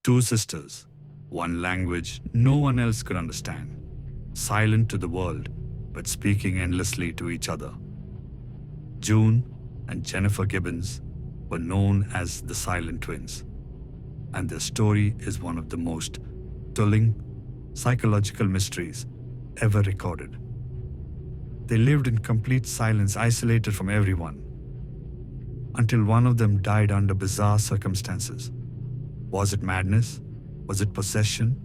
Two sisters, one language no one else could understand, silent to the world, but speaking endlessly to each other. June and Jennifer Gibbons were known as the Silent Twins, and their story is one of the most thrilling psychological mysteries ever recorded. They lived in complete silence, isolated from everyone, until one of them died under bizarre circumstances. Was it madness? Was it possession?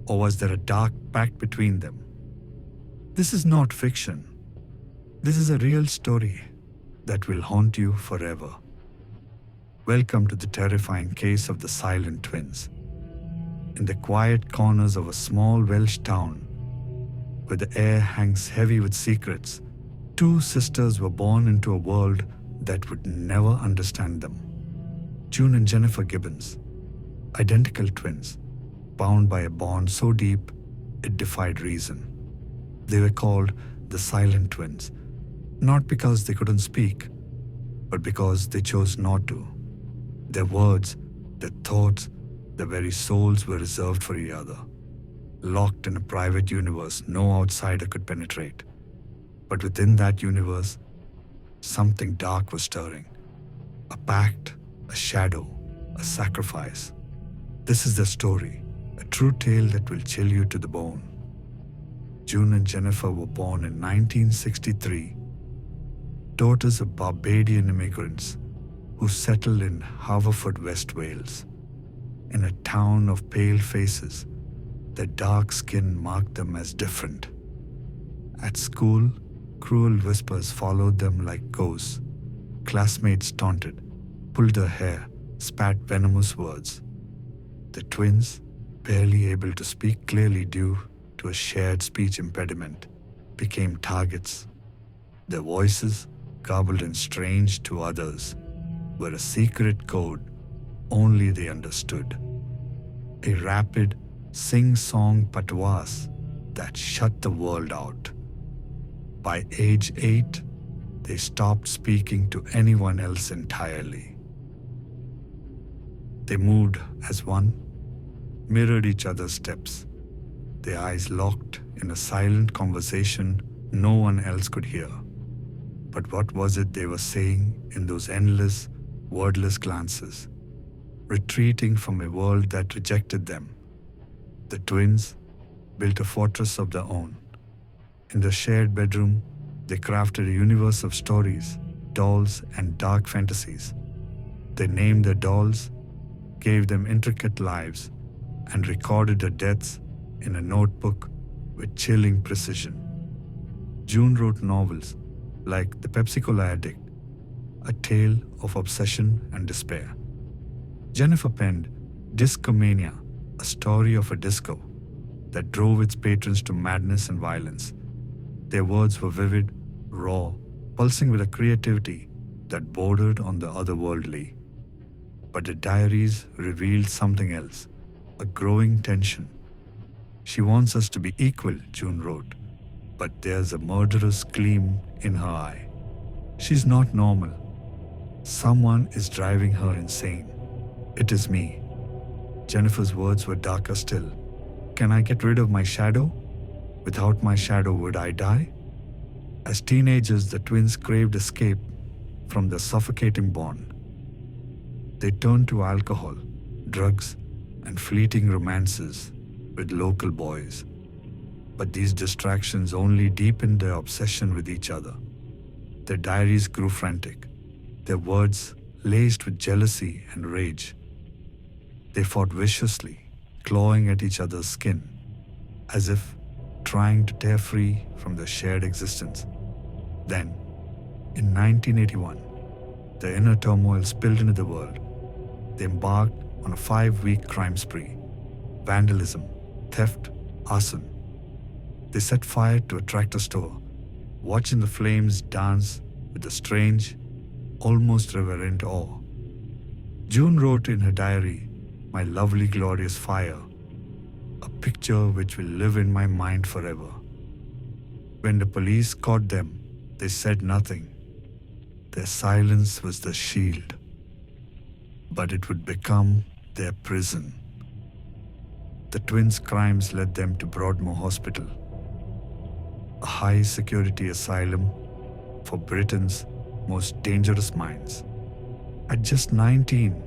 Or was there a dark pact between them? This is not fiction. This is a real story that will haunt you forever. Welcome to the terrifying case of the Silent Twins. In the quiet corners of a small Welsh town, where the air hangs heavy with secrets, two sisters were born into a world that would never understand them. June and Jennifer Gibbons, identical twins, bound by a bond so deep it defied reason. They were called the Silent Twins, not because they couldn't speak, but because they chose not to. Their words, their thoughts, their very souls were reserved for each other, locked in a private universe no outsider could penetrate. But within that universe, something dark was stirring. A pact, a shadow, a sacrifice. This is the story, a true tale that will chill you to the bone. June and Jennifer were born in 1963, daughters of Barbadian immigrants who settled in Haverford, West Wales. In a town of pale faces, their dark skin marked them as different. At school, cruel whispers followed them like ghosts. Classmates taunted, pulled their hair, spat venomous words. The twins, barely able to speak clearly due to a shared speech impediment, became targets. Their voices, garbled and strange to others, were a secret code only they understood. A rapid, sing-song patois that shut the world out. By age 8, they stopped speaking to anyone else entirely. They moved as one, mirrored each other's steps, their eyes locked in a silent conversation no one else could hear. But what was it they were saying in those endless, wordless glances? Retreating from a world that rejected them, the twins built a fortress of their own. In the shared bedroom, they crafted a universe of stories, dolls, and dark fantasies. They named their dolls, gave them intricate lives, and recorded their deaths in a notebook with chilling precision. June wrote novels like The Pepsi-Cola Addict, a tale of obsession and despair. Jennifer penned Discomania, a story of a disco that drove its patrons to madness and violence. Their words were vivid, raw, pulsing with a creativity that bordered on the otherworldly. But the diaries revealed something else, a growing tension. She wants us to be equal, June wrote, but there's a murderous gleam in her eye. She's not normal. Someone is driving her insane. It is me. Jennifer's words were darker still. Can I get rid of my shadow? Without my shadow, would I die? As teenagers, the twins craved escape from their suffocating bond. They turned to alcohol, drugs, and fleeting romances with local boys. But these distractions only deepened their obsession with each other. Their diaries grew frantic, their words laced with jealousy and rage. They fought viciously, clawing at each other's skin, as if trying to tear free from their shared existence. Then, in 1981, the inner turmoil spilled into the world. They embarked on a 5-week crime spree: vandalism, theft, arson. They set fire to a tractor store, watching the flames dance with a strange, almost reverent awe. June wrote in her diary, "My lovely glorious fire, a picture which will live in my mind forever." When the police caught them, they said nothing. Their silence was the shield, but it would become their prison. The twins' crimes led them to Broadmoor Hospital, a high-security asylum for Britain's most dangerous minds. At just 19,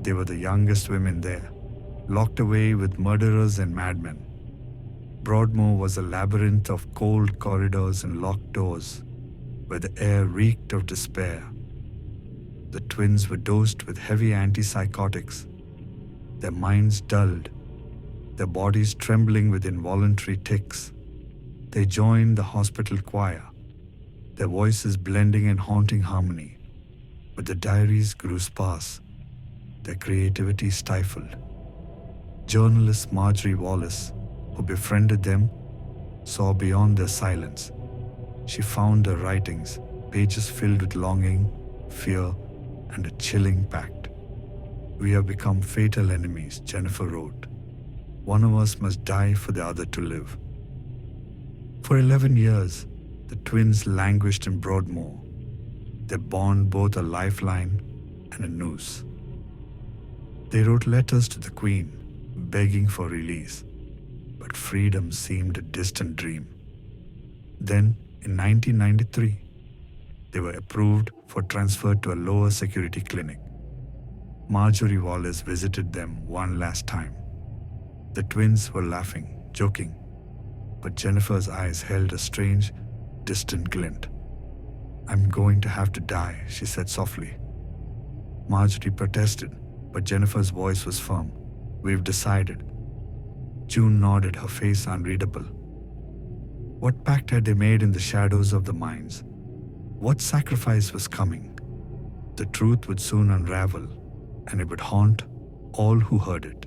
they were the youngest women there, locked away with murderers and madmen. Broadmoor was a labyrinth of cold corridors and locked doors, where the air reeked of despair. The twins were dosed with heavy antipsychotics, their minds dulled, their bodies trembling with involuntary tics. They joined the hospital choir, their voices blending in haunting harmony. But the diaries grew sparse, their creativity stifled. Journalist Marjorie Wallace, who befriended them, saw beyond their silence. She found their writings, pages filled with longing, fear, and a chilling pact. "We have become fatal enemies," Jennifer wrote. "One of us must die for the other to live." For 11 years, the twins languished in Broadmoor, their bond both a lifeline and a noose. They wrote letters to the Queen, begging for release, but freedom seemed a distant dream. Then, in 1993, they were approved for transfer to a lower security clinic. Marjorie Wallace visited them one last time. The twins were laughing, joking, but Jennifer's eyes held a strange, distant glint. "I'm going to have to die," she said softly. Marjorie protested, but Jennifer's voice was firm. "We've decided." June nodded, her face unreadable. What pact had they made in the shadows of the mines? What sacrifice was coming? The truth would soon unravel, and it would haunt all who heard it.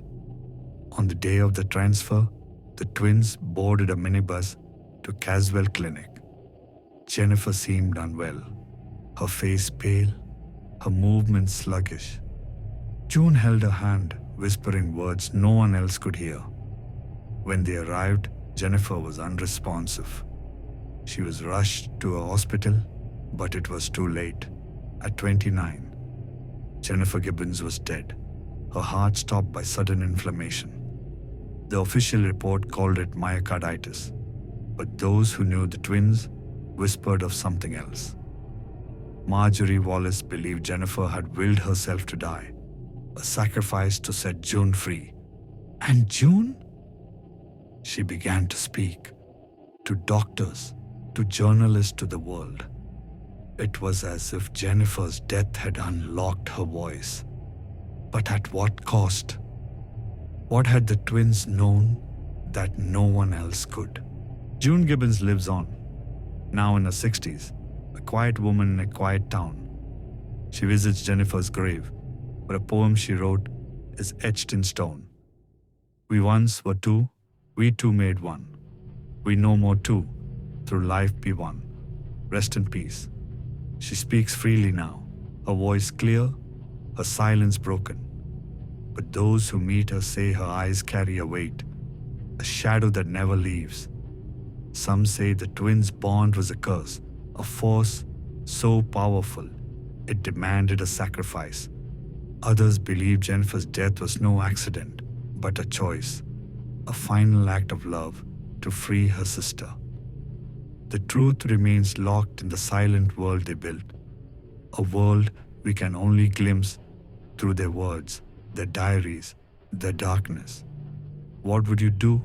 On the day of the transfer, the twins boarded a minibus to Caswell Clinic. Jennifer seemed unwell, her face pale, her movements sluggish. June held her hand, whispering words no one else could hear. When they arrived, Jennifer was unresponsive. She was rushed to a hospital, but it was too late. At 29, Jennifer Gibbons was dead, her heart stopped by sudden inflammation. The official report called it myocarditis, but those who knew the twins whispered of something else. Marjorie Wallace believed Jennifer had willed herself to die, a sacrifice to set June free. And June? She began to speak, to doctors, to journalists, to the world. It was as if Jennifer's death had unlocked her voice. But at what cost? What had the twins known that no one else could? June Gibbons lives on, now in her 60s, a quiet woman in a quiet town. She visits Jennifer's grave, where a poem she wrote is etched in stone. "We once were two, we two made one. We no more two, through life be one. Rest in peace." She speaks freely now, her voice clear, her silence broken. But those who meet her say her eyes carry a weight, a shadow that never leaves. Some say the twins' bond was a curse, a force so powerful it demanded a sacrifice. Others believe Jennifer's death was no accident, but a choice, a final act of love to free her sister. The truth remains locked in the silent world they built, a world we can only glimpse through their words, their diaries, their darkness. What would you do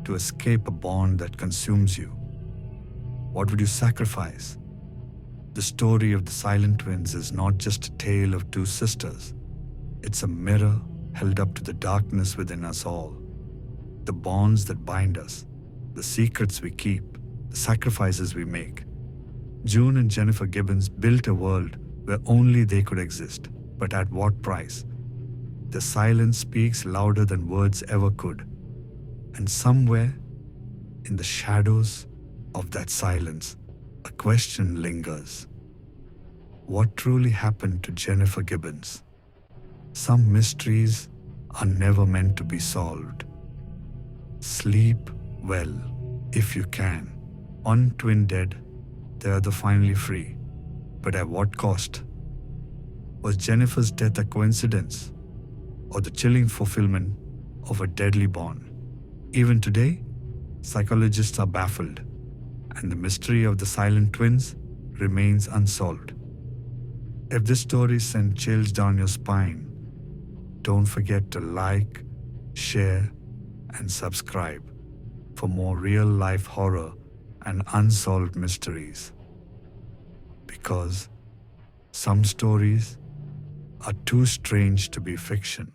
to escape a bond that consumes you? What would you sacrifice? The story of the silent twins is not just a tale of two sisters. It's a mirror held up to the darkness within us all. The bonds that bind us, the secrets we keep, the sacrifices we make. June and Jennifer Gibbons built a world where only they could exist, but at what price? Their silence speaks louder than words ever could. And somewhere, in the shadows of that silence, a question lingers. What truly happened to Jennifer Gibbons? Some mysteries are never meant to be solved. Sleep well, if you can. One twin dead, the other finally free. But at what cost? Was Jennifer's death a coincidence, or the chilling fulfillment of a deadly bond. Even today, psychologists are baffled, and the mystery of the silent twins remains unsolved. If this story sent chills down your spine, don't forget to like, share, and subscribe for more real-life horror and unsolved mysteries. Because some stories are too strange to be fiction.